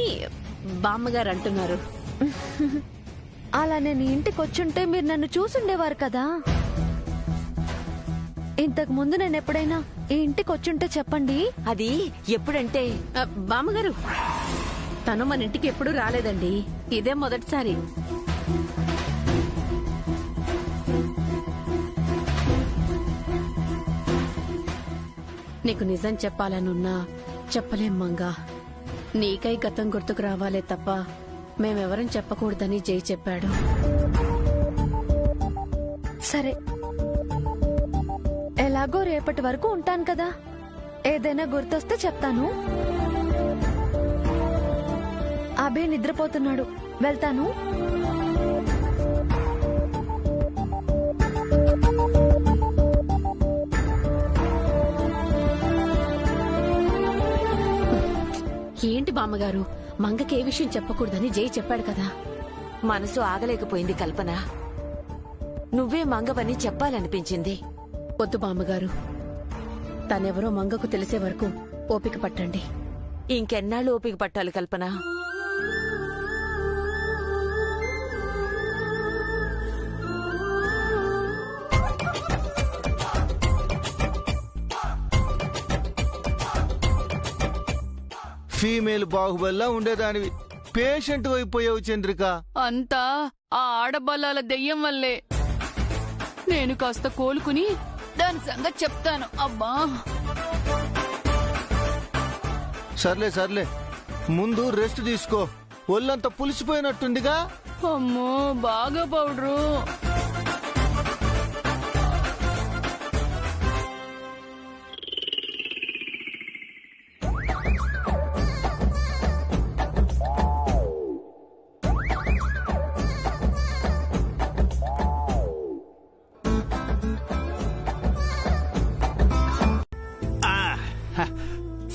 Speaker 1: బామ్మగారు అంటున్నారు.
Speaker 4: అలా నేను ఇంటికి వచ్చుంటే మీరు నన్ను చూసుండేవారు కదా. ఇంతకు ముందు నేను ఎప్పుడైనా ఈ ఇంటికి వచ్చుంటే చెప్పండి.
Speaker 7: అది ఎప్పుడంటే
Speaker 1: బామ్మగారు, తను మన ఇంటికి ఎప్పుడూ రాలేదండి, ఇదే మొదటిసారి. నీకు నిజం చెప్పాలనున్నా చెప్పలేం మంగా. నీకై గతం గుర్తుకు రావాలే తప్ప మేమెవరం చెప్పకూడదని జై చెప్పాడు.
Speaker 4: సరే, ఎలాగో రేపటి వరకు ఉంటాను కదా, ఏదైనా గుర్తొస్తే చెప్తాను. అభి నిద్రపోతున్నాడు, వెళ్తాను.
Speaker 1: ఏంటి బామ్మగారు, మంగకి ఏ విషయం చెప్పకూడదని జై చెప్పాడు కదా.
Speaker 7: మనసు ఆగలేకపోయింది కల్పన. నువ్వే మంగవని చెప్పాలనిపించింది.
Speaker 1: వద్దు బామ్మగారు, తనెవరో మంగకు తెలిసే వరకు ఓపిక పట్టండి.
Speaker 7: ఇంకెన్నాళ్ళు ఓపిక పట్టాలి కల్పన?
Speaker 9: ఫీమేల్ బాహుబలిలా ఉండేదానివి, పేషెంట్ అయిపోయావు చంద్రిక.
Speaker 3: అంతా ఆ ఆడబల్లాల దెయ్యం వల్లే. నేను కాస్త కోలుకుని దాని సంగతి చెప్తాను. అబ్బా,
Speaker 9: సర్లే సర్లే, ముందు రెస్ట్ తీసుకో. ఒళ్ళంతా పులిసిపోయినట్టుందిగా.
Speaker 3: అమ్మో బాగా పౌడరు.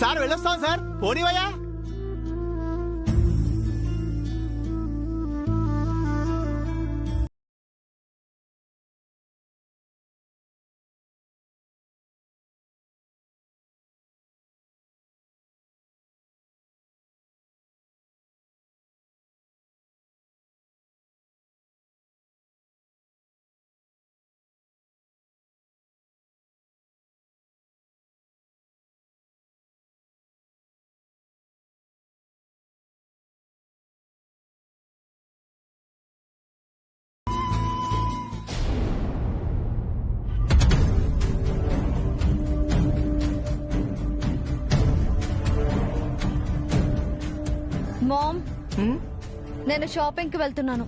Speaker 10: సార్ వెళ్ళొస్తాం సార్, పోనీవయ్యా.
Speaker 4: మామ్, నేను షాపింగ్ కి వెళ్తున్నాను.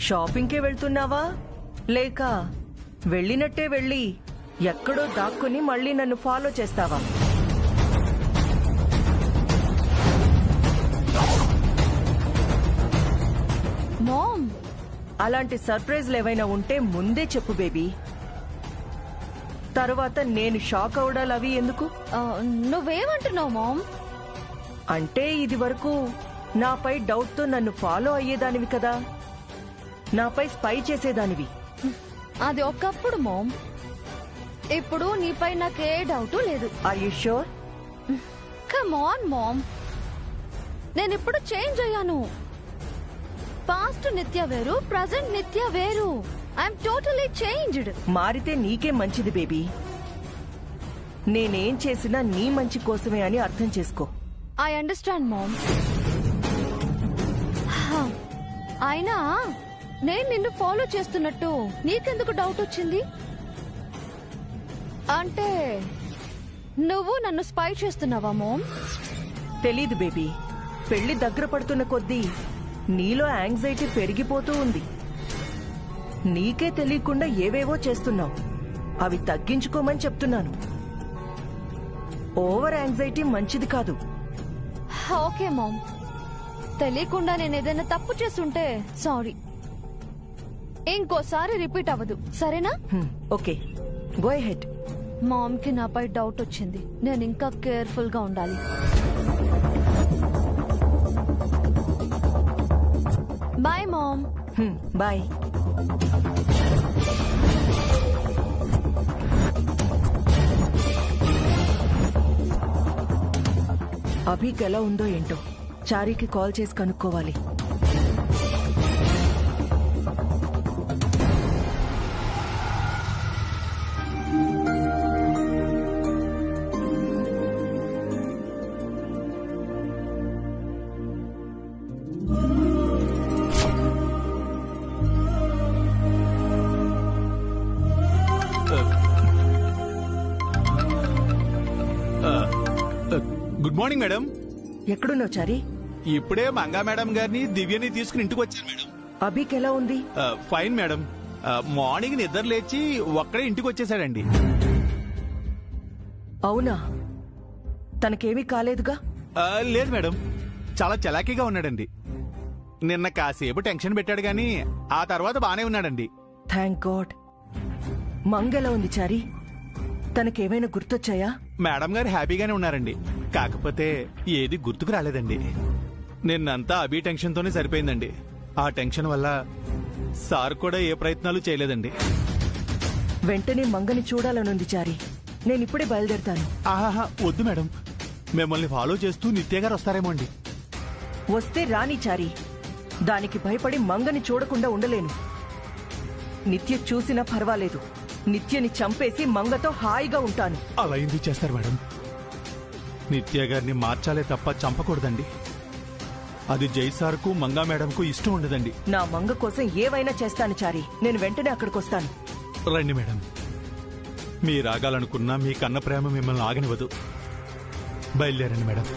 Speaker 11: షాపింగ్కే వెళ్తున్నావా, లేక వెళ్ళినట్టే వెళ్ళి ఎక్కడో దాక్కుని మళ్ళీ నన్ను ఫాలో చేస్తావా?
Speaker 4: మామ్,
Speaker 11: అలాంటి సర్ప్రైజ్లు ఏవైనా ఉంటే ముందే చెప్పు బేబీ. తర్వాత నేను షాక్ అవడాలు అవి ఎందుకు?
Speaker 4: నువ్వేమంటున్నావు మామ్?
Speaker 11: అంటే ఇది వరకు నాపై డౌట్ తో నన్ను ఫాలో అయ్యేదానివి కదా, నాపై స్పై చేసేదానివి.
Speaker 4: అది ఒకప్పుడు మామ్, ఇప్పుడు నీపై నాకే డౌట్ లేదు.
Speaker 11: Are you sure?
Speaker 4: Come on ma'am, నేను ఇప్పుడు చేంజ్ అయ్యాను. పాస్ట్ నిత్య వేరు, ప్రజెంట్ నిత్య వేరు. I'm totally changed.
Speaker 11: మారితే నీకే మంచిది బేబీ. నేనేం చేసినా నీ మంచి కోసమే అని అర్థం చేసుకో.
Speaker 4: I understand ma'am. అయినా నేను నిన్ను ఫాలో చేస్తున్నట్టు నీకెందుకు డౌట్ వచ్చింది? అంటే నువ్వు నన్ను స్పై చేస్తున్నావా మామ్?
Speaker 11: తెలీదు బేబీ, పెళ్లి దగ్గర పడుతున్న కొద్దీ నీలో యాంగ్జైటీ పెరిగిపోతూ ఉంది. నీకే తెలియకుండా ఏవేవో చేస్తున్నావు, అవి తగ్గించుకోమని చెప్తున్నాను. ఓవర్ యాంగ్జైటీ మంచిది కాదు.
Speaker 4: ఓకే మామ్, తెలియకుండా నేను ఏదైనా తప్పు చేస్తుంటే సారీ. ఇంకోసారి రిపీట్ అవ్వదు, సరేనా?
Speaker 11: Okay, go ahead.
Speaker 4: మామ్ కి నాపై డౌట్ వచ్చింది, నేను ఇంకా కేర్ఫుల్ గా ఉండాలి. Bye ma'am.
Speaker 11: బాయ్. అభికి ఎలా ఉందో ఏంటో చారీకి కాల్ చేసి కనుక్కోవాలి.
Speaker 10: Good morning madam.
Speaker 11: ఎక్కడున్నావు చారీ?
Speaker 10: ఇప్పుడే మంగా మేడం గారిని దివ్యని తీసుకుని ఇంటికి వచ్చాను మేడం.
Speaker 11: అభికి ఎలా ఉంది?
Speaker 10: Fine madam. మార్నింగ్ నిద్ర లేచి ఒక్కడే ఇంటికి వచ్చేసాడండి.
Speaker 11: అవునా? తనకేమీ కాలేదుగా?
Speaker 10: లేదు మేడం, చాలా చలాకీగా ఉన్నాడండి. నిన్న కాసేపు టెన్షన్ పెట్టాడు గాని ఆ తర్వాత బానే ఉన్నాడండి.
Speaker 11: Thank God. మంగెలా ఉంది చారి? తనకేమైనా గుర్తొచ్చాయా?
Speaker 10: మేడం గారు హ్యాపీగానే ఉన్నారండి, కాకపోతే ఏది గుర్తుకు రాలేదండి. నిన్నంతా అభి టెన్షన్తోనే సరిపోయిందండి. ఆ టెన్షన్ వల్ల సార్ కూడా ఏ ప్రయత్నాలు చేయలేదండి.
Speaker 11: వెంటనే మంగని చూడాలనుంది చారి. నేనిప్పుడే బయలుదేరుతాను.
Speaker 10: ఆహాహా, వద్దు మేడం, మిమ్మల్ని ఫాలో చేస్తూ నిత్య గారు వస్తారేమో అండి.
Speaker 11: వస్తే రాని చారి. దానికి భయపడి మంగని చూడకుండా ఉండలేను. నిత్య చూసినా పర్వాలేదు. నిత్యని చంపేసి మంగతో హాయిగా ఉంటాను.
Speaker 10: అలా ఎందుకు చేస్తారు మేడం? నిత్య గారిని మార్చాలే తప్ప చంపకూడదండి. అది జైసార్కు మంగా మేడంకు ఇష్టం ఉండదండి.
Speaker 11: నా మంగ కోసం ఏవైనా చేస్తాను చారి. నేను వెంటనే అక్కడికొస్తాను.
Speaker 10: రండి మేడం, మీ రాగాలనుకున్నా మీ కన్న ప్రేమ మిమ్మల్ని ఆగనివ్వదు. బయలుదేరండి మేడం.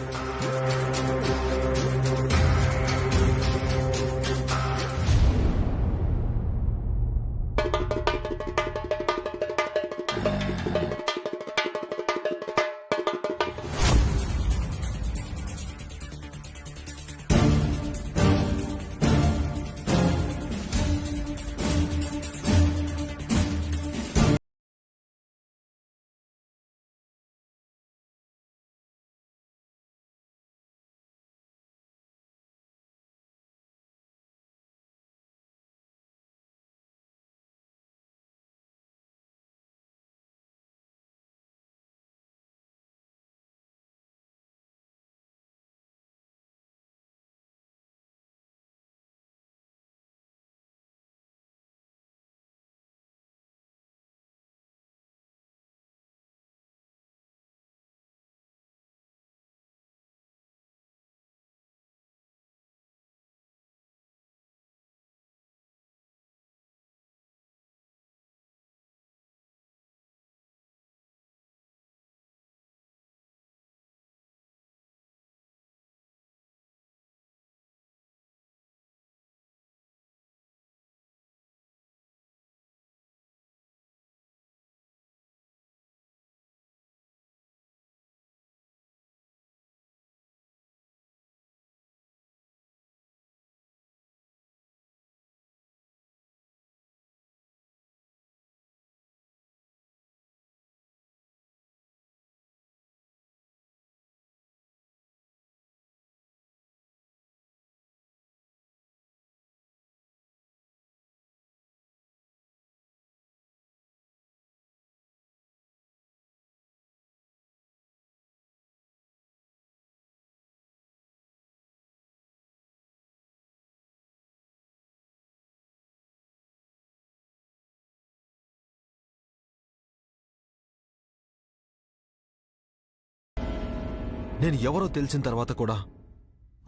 Speaker 2: నేను ఎవరో తెలిసిన తర్వాత కూడా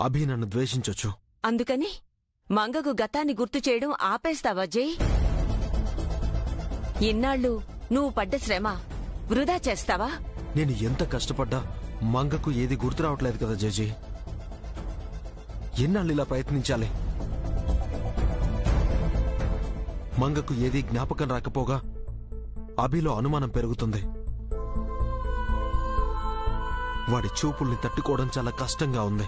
Speaker 2: అభి నన్ను ద్వేషించొచ్చు.
Speaker 7: అందుకని మంగకు గతాన్ని గుర్తు చేయడం ఆపేస్తావా జై? ఇన్నాళ్ళు నువ్వు పడ్డ శ్రమ వృధా చేస్తావా?
Speaker 2: నేను ఎంత కష్టపడ్డా మంగకు ఏది గుర్తు రావట్లేదు కదా జేజీ. ఎన్నాళ్ళు ఇలా ప్రయత్నించాలి? మంగకు ఏది జ్ఞాపకం రాకపోగా అభిలో అనుమానం పెరుగుతుంది. వాడి చూపుల్ని తట్టుకోవడం చాలా కష్టంగా ఉంది.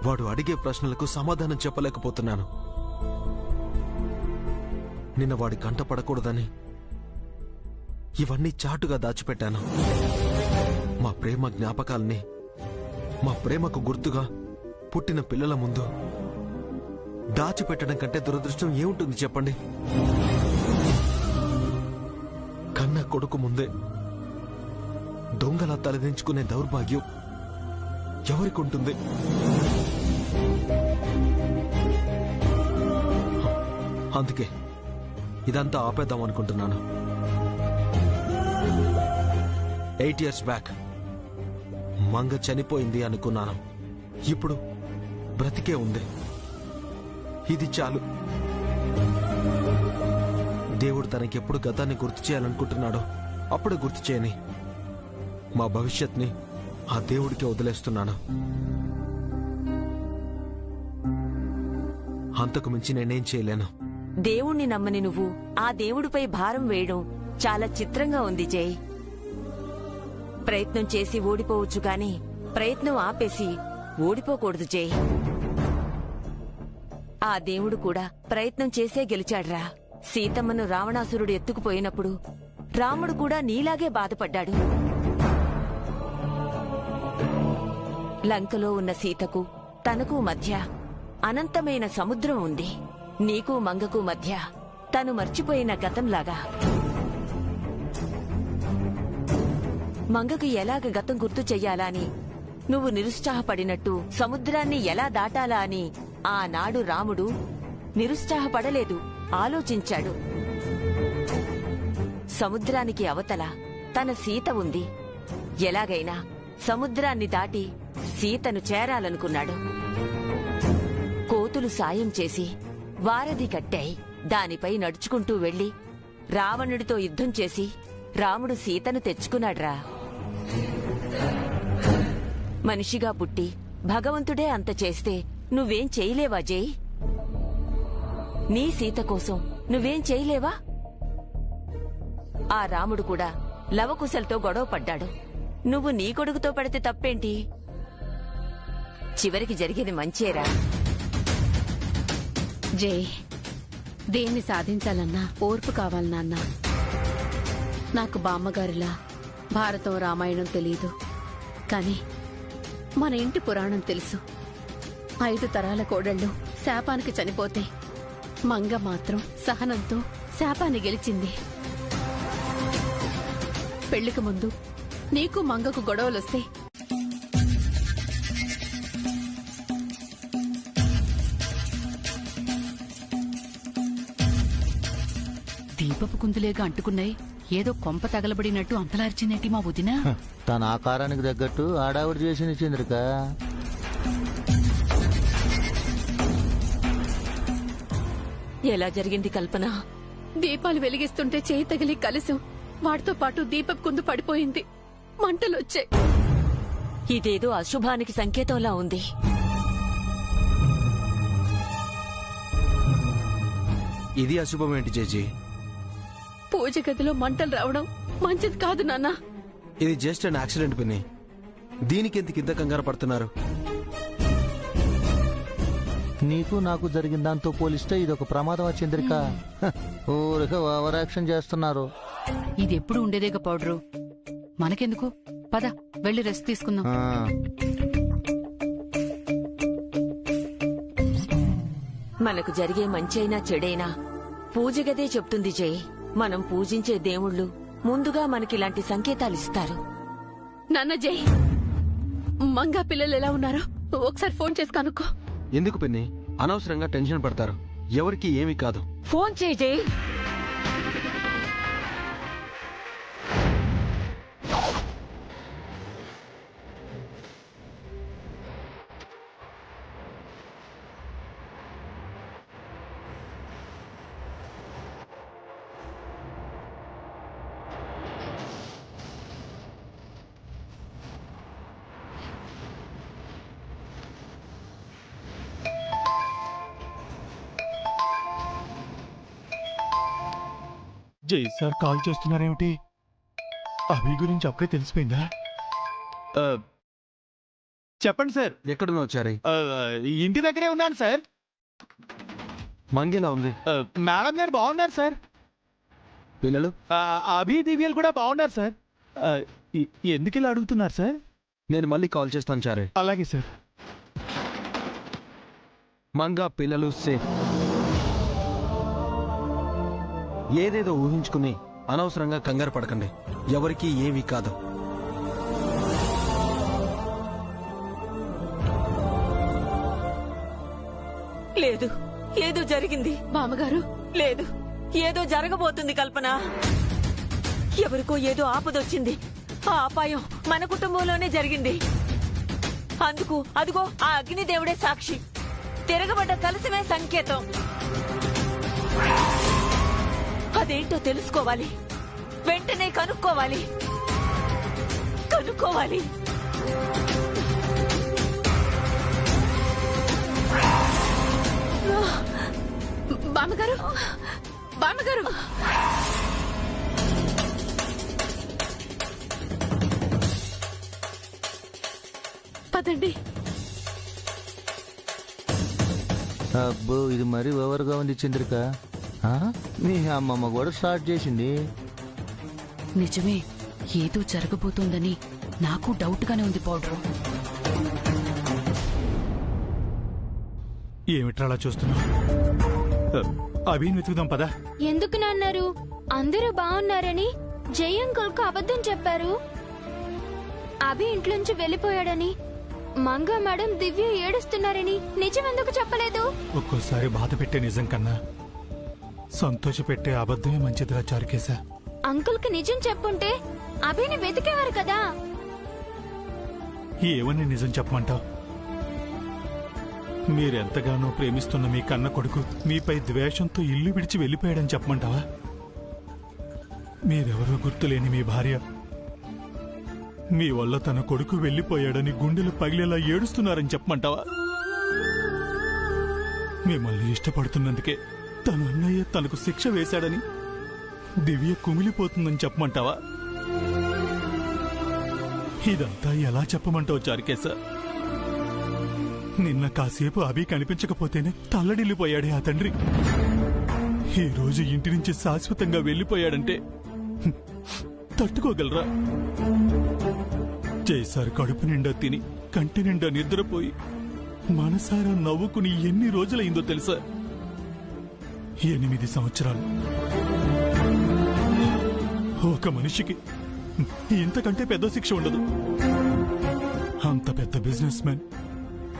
Speaker 2: వాడు అడిగే ప్రశ్నలకు సమాధానం చెప్పలేకపోతున్నాను. నిన్న వాడి కంట పడకూడదని ఇవన్నీ చాటుగా దాచిపెట్టాను. మా ప్రేమ జ్ఞాపకాల్ని, మా ప్రేమకు గుర్తుగా పుట్టిన పిల్లల ముందు దాచిపెట్టడం కంటే దురదృష్టం ఏముంటుంది చెప్పండి? కన్న కొడుకు ముందే దొంగలా తలదించుకునే దౌర్భాగ్యం ఎవరికుంటుంది? అందుకే ఇదంతా ఆపేద్దాం అనుకుంటున్నాను. 8 years బ్యాక్ మంగ చనిపోయింది అనుకున్నాను. ఇప్పుడు బ్రతికే ఉంది. ఇది చాలు. దేవుడు తనకెప్పుడు గతాన్ని గుర్తు చేయాలనుకుంటున్నాడో అప్పుడే గుర్తు చేయని మా భవిష్యత్ని ఆ దేవుడికి వదిలేస్తున్నాను. అంతకు మించి నేనేం చేయలేను.
Speaker 7: దేవుణ్ణి నమ్మని నువ్వు ఆ దేవుడిపై భారం వేయడం చాలా చిత్రంగా ఉంది జై. ప్రయత్నం చేసి ఓడిపోవచ్చు కాని ప్రయత్నం ఆపేసి ఓడిపోకూడదు జై. ఆ దేవుడు కూడా ప్రయత్నం చేసే గెలిచాడ్రా. సీతమ్మను రావణాసురుడు ఎత్తుకుపోయినప్పుడు రాముడు కూడా నీలాగే బాధపడ్డాడు. లంకలో ఉన్న సీతకు తనకు మధ్య అనంతమైన సముద్రం ఉంది. నీకు మంగకు మధ్య తను మర్చిపోయిన గతంలాగా. మంగకు ఎలాగ గతం గుర్తు చెయ్యాలా అని నువ్వు నిరుత్సాహపడినట్టు సముద్రాన్ని ఎలా దాటాలా అని ఆనాడు రాముడు నిరుత్సాహపడలేదు, ఆలోచించాడు. సముద్రానికి అవతల తన సీత ఉంది. ఎలాగైనా సముద్రాన్ని దాటి సీతను చేరాలనుకున్నాడు. కోతులు సాయం చేసి వారధి కట్టాయి. దానిపై నడుచుకుంటూ వెళ్లి రావణుడితో యుద్ధం చేసి రాముడు సీతను తెచ్చుకున్నాడ్రా. మనిషిగా పుట్టి భగవంతుడే అంత చేస్తే నువ్వేం చేయలేవా జై? నీ సీత కోసం నువ్వేం చేయలేవా? ఆ రాముడు కూడా లవకుశలతో గొడవ పడ్డాడు. నువ్వు నీ కొడుకుతో పడితే తప్పేంటి? చివరికి జరిగేది మంచేరా.
Speaker 1: జై, దేన్ని సాధించాలన్నా ఓర్పు కావాలి నాన్న. నాకు బామ్మగారిలా భారతం రామాయణం తెలీదు, కాని మన ఇంటి పురాణం తెలుసు. 5 తరాల కోడళ్ళు శాపానికి చనిపోతే మంగ మాత్రం సహనంతో శాపాన్ని గెలిచింది. పెళ్లికి ముందు నీకు మంగకు గొడవలొస్తే
Speaker 3: దీపపు కుందులేగా అంటుకున్నాయి. ఏదో కొంప తగలబడినట్టు అంతలార్చిందేంటి మా వదిన?
Speaker 9: తన ఆకారానికి తగ్గట్టు ఆడావిడ చేసింది చంద్రిక.
Speaker 7: ఎలా జరిగింది కల్పన?
Speaker 1: దీపాలు వెలిగిస్తుంటే చేయి తగిలి కలిసాం. వాటితో పాటు దీపపు కుందు పడిపోయింది. మంటలొచ్చాయి.
Speaker 7: ఇదేదో అశుభానికి సంకేతంలా ఉంది.
Speaker 2: ఇది అశుభమేంటి జేజీ?
Speaker 1: పూజ గదిలో మంటలు రావడం మంచిది కాదు నాన్న.
Speaker 2: ఇది జస్ట్ అన్ యాక్సిడెంట్ పిన్ని. దీనికి ఎందుకు ఇంత కంగారు పడుతున్నారు?
Speaker 9: నీకు నాకు జరిగిన దాంతో పోలిస్తే ఇదొక ప్రమాదం చంద్రిక. ఊరికే ఓవర్ యాక్షన్ చేస్తున్నారు.
Speaker 3: ఇది ఎప్పుడు ఉండేదేగా పౌడరు. మనకెందుకు? పద వెళ్ళి రెస్ట్ తీసుకుందాం.
Speaker 7: మనకు జరిగే మంచైనా చెడైనా పూజ గదే చెప్తుంది జై. మనం పూజించే దేవుళ్ళు ముందుగా మనకిలాంటి సంకేతాలిస్తారు.
Speaker 1: నాన్న జై, మంగా పిల్లలు ఎలా ఉన్నారో ఒకసారి ఫోన్ చేసి కనుక్కో.
Speaker 2: ఎందుకు పిన్ని అనవసరంగా టెన్షన్ పడతారు? ఎవరికి ఏమీ కాదు.
Speaker 7: ఫోన్ చేయి జై.
Speaker 10: జై సార్ కాల్ చేస్తున్నారేమిటి? అభి గురించి అప్పుడే తెలిసిపోయిందా? చెప్పండి సార్.
Speaker 2: ఎక్కడున్నా వచ్చారు?
Speaker 10: ఇంటి దగ్గరే ఉన్నాను సార్.
Speaker 2: మంగేలా ఉంది?
Speaker 10: మేడం గారు బాగున్నారు సార్.
Speaker 2: పిల్లలు
Speaker 10: అభి దివ్యలు కూడా బాగున్నారు సార్. ఎందుకు ఇలా అడుగుతున్నారు సార్?
Speaker 2: నేను మళ్ళీ కాల్ చేస్తాను చారే.
Speaker 10: అలాగే సార్.
Speaker 2: మంగా పిల్లలు సేఫ్. ఏదేదో ఊహించుకుని అనవసరంగా కంగారు పడకండి. ఎవరికీ ఏమీ కాదు.
Speaker 7: లేదు, ఏదో జరిగింది
Speaker 1: బామ్మగారు.
Speaker 7: లేదు, ఏదో జరగబోతుంది కల్పన. ఎవరికో ఏదో ఆపదొచ్చింది. ఆ అపాయం మన కుటుంబంలోనే జరిగింది. అందుకు అదిగో ఆ అగ్నిదేవుడే సాక్షి. తిరగబడ్డ కలసమే సంకేతం. అదేంటో తెలుసుకోవాలి. వెంటనే కనుక్కోవాలి. కనుక్కోవాలి. ఆ
Speaker 1: బామ్మగారు బామ్మగారు పదండి.
Speaker 9: అబ్బో ఇది మరీ ఓవర్గా ఉంది చంద్రిక. మీ అమ్మమ్మ కూడా స్టార్ట్ చేసింది.
Speaker 1: నిజమే, ఏదో జరగబోతోందని నాకు డౌట్ గానే ఉంది పౌడరు.
Speaker 10: ఏమిట్రా అలా చూస్తున్నావు? అభిని వెతుకుదాం పదా.
Speaker 5: ఎందుకు నాన్నారు? అందరూ బాగున్నారని జై అంకుల్కు అబద్ధం చెప్పారు. అభి ఇంట్లోంచి వెళ్ళిపోయాడని, మంగ మేడం దివ్య ఏడుస్తున్నారని నిజం ఎందుకు చెప్పలేదు?
Speaker 10: ఒక్కోసారి బాధ పెట్టే నిజం కన్నా సంతోష పెట్టే అబద్ధమే మంచిదిరా చారుకేశా.
Speaker 5: అంకుల్ కి నిజం చెప్పుంటే అభిని వెతికేవారు కదా.
Speaker 10: ఏమని నిజం చెప్పమంటావు? మీరెంతగానో ప్రేమిస్తున్న మీ కన్న కొడుకు మీపై ద్వేషంతో ఇల్లు విడిచి వెళ్ళిపోయాడని చెప్పమంటావా? మీరెవరూ గుర్తులేని మీ భార్య మీ వల్ల తన కొడుకు వెళ్ళిపోయాడని గుండెలు పగిలేలా ఏడుస్తున్నారని చెప్పమంటావా? మిమ్మల్ని ఇష్టపడుతున్నందుకే తన అన్నయ్య తనకు శిక్ష వేశాడని దివ్య కుమిలిపోతుందని చెప్పమంటావా? ఇదంతా ఎలా చెప్పమంటావు చారుకేశా? నిన్న కాసేపు అభి కనిపించకపోతేనే తల్లడిల్లిపోయాడే ఆ తండ్రి. ఈ రోజు ఇంటి నుంచి శాశ్వతంగా వెళ్ళిపోయాడంటే తట్టుకోగలరా? జైసార్ కడుపు నిండా తిని కంటి నిండా నిద్రపోయి మనసారా నవ్వుకుని ఎన్ని రోజులైందో తెలుసా? 8 సంవత్సరాలు. ఒక మనిషికి ఇంతకంటే పెద్ద శిక్ష ఉండదు. అంత పెద్ద బిజినెస్ మ్యాన్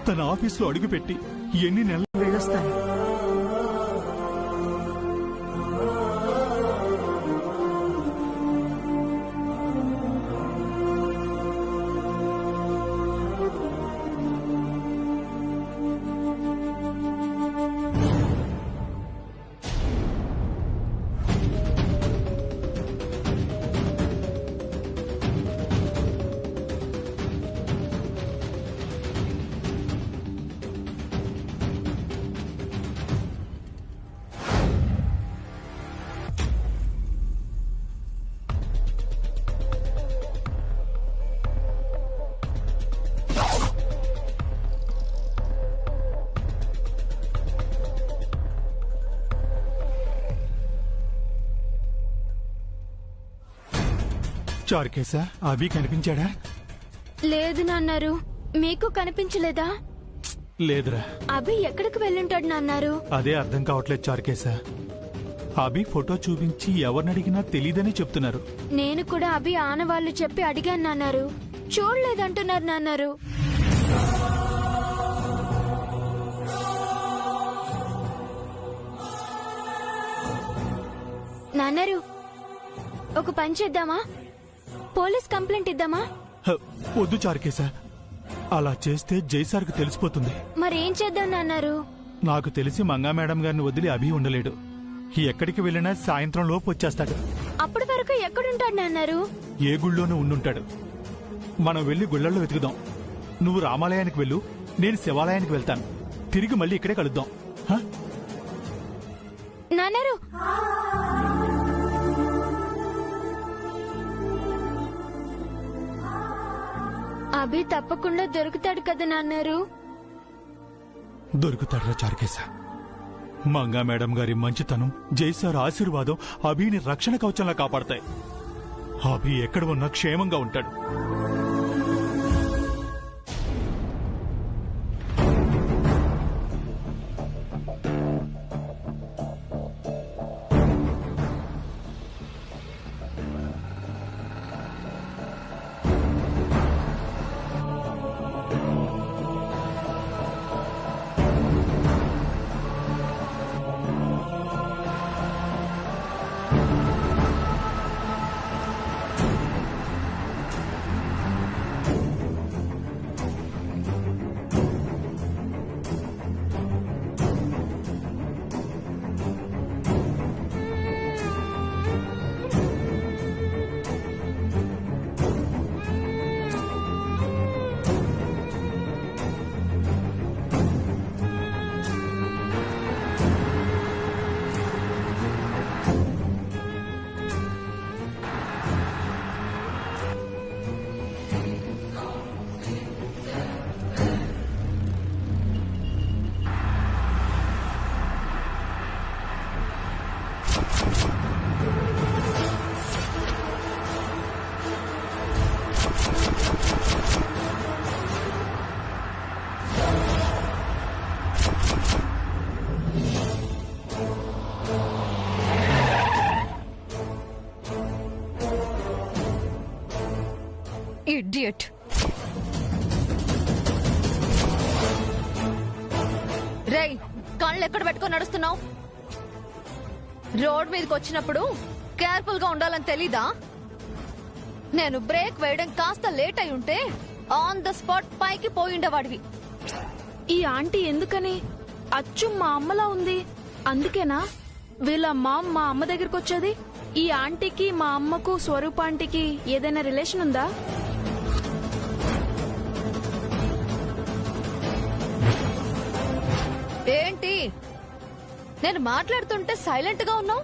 Speaker 10: తన ఆఫీసులో అడుగుపెట్టి ఎన్ని నెలలు
Speaker 11: వెళ్ళొస్తాను.
Speaker 10: చారుకేశా, అభి కనిపించాడా?
Speaker 5: లేదు నాన్నారు. మీకు కనిపించలేదా?
Speaker 10: లేదురా.
Speaker 5: అభి ఎక్కడికి వెళ్ళుంటాడు నాన్నారు?
Speaker 10: అదే అర్థం కావట్లేదు చారుకేశా. అభి ఫోటో చూపించి ఎవరిని అడిగినా తెలీదని చెప్తున్నారు.
Speaker 5: నేను కూడా అభి ఆనవాళ్లు చెప్పి అడిగాను నాన్నారు. చూడలేదంటున్నారు నాన్నారు. నాన్నారు, ఒక పని చేద్దామా? పోలీస్ కంప్లైంట్ ఇద్దామా?
Speaker 10: వద్దు చారుకేశా, అలా చేస్తే జైసార్కు తెలిసిపోతుంది.
Speaker 5: మరేం చేద్దాం నాన్నారు?
Speaker 10: నాకు తెలిసి మంగా మేడం గారిని వదిలి అభి ఉండలేడు. ఎక్కడికి వెళ్ళినా సాయంత్రం లోపు వచ్చేస్తాడు.
Speaker 5: అప్పటి వరకు ఎక్కడుంటాడు నాన్నారు?
Speaker 10: ఏ గుళ్ళోనూ ఉండుంటాడు. మనం వెళ్లి గుళ్ళల్లో వెతుకుదాం. నువ్వు రామాలయానికి వెళ్ళు, నేను శివాలయానికి వెళ్తాను. తిరిగి మళ్ళీ ఇక్కడే కలుద్దాం.
Speaker 5: నాన్నారు, అభి తప్పకుండా దొరుకుతాడు కదా నాన్నారు?
Speaker 10: దొరుకుతాడురా చారుకేశా. మంగా మేడం గారి మంచితనం, జైసార్ ఆశీర్వాదం అభిని రక్షణ కవచంలా కాపాడతాయి. అభి ఎక్కడ ఉన్నా క్షేమంగా ఉంటాడు.
Speaker 4: ఇడియట్. రేయ్, కళ్ళు ఎక్కడ పెట్టుకొని నడుస్తున్నావు? రోడ్ మీదకి వచ్చినప్పుడు కేర్ఫుల్ గా ఉండాలని తెలీదా? నేను బ్రేక్ వేయడం కాస్త లేట్ అయి ఉంటే ఆన్ ద స్పాట్ పైకి పోయిండేవాడివి.
Speaker 6: ఈ ఆంటీ ఎందుకని అచ్చు మా అమ్మలా ఉంది? అందుకేనా వీళ్ళ మా అమ్మ దగ్గరకు వచ్చేది? ఈ ఆంటీకి మా అమ్మకు స్వరూప ఆంటీకి ఏదైనా రిలేషన్ ఉందా?
Speaker 4: ఏంటి నేను మాట్లాడుతుంటే సైలెంట్ గా ఉన్నావు?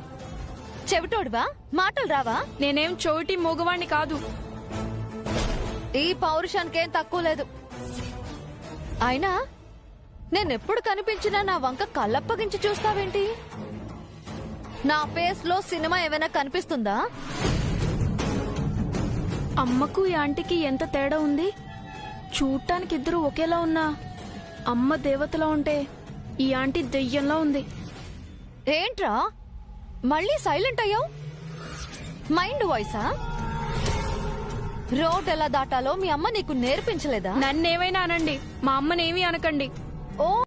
Speaker 4: చెవిటోడివా? మాటలు రావా?
Speaker 6: నేనేం చోటి మూగవాణ్ణి కాదు.
Speaker 4: ఈ పౌరుషానికేం తక్కువ లేదు. అయినా నేనెప్పుడు కనిపించినా నా వంక కళ్ళప్పగించి చూస్తావేంటి? నా ఫేస్ లో సినిమా ఏమైనా కనిపిస్తుందా?
Speaker 6: అమ్మకు ఈ ఆంటీకి ఎంత తేడా ఉంది? చూడటానికి ఇద్దరు ఒకేలా ఉన్నా అమ్మ దేవతలా ఉంటే ఈ ఆంటీ దెయ్యంలా ఉంది.
Speaker 4: ఏంట్రా మళ్ళీ సైలెంట్ అయ్యావు? మైండ్ వాయిసా? రోడ్ ఎలా దాటాలో మీ అమ్మ నీకు నేర్పించలేదా?
Speaker 6: నన్నేమైనా అనండి, మా అమ్మనేమీ అనకండి.
Speaker 4: ఓ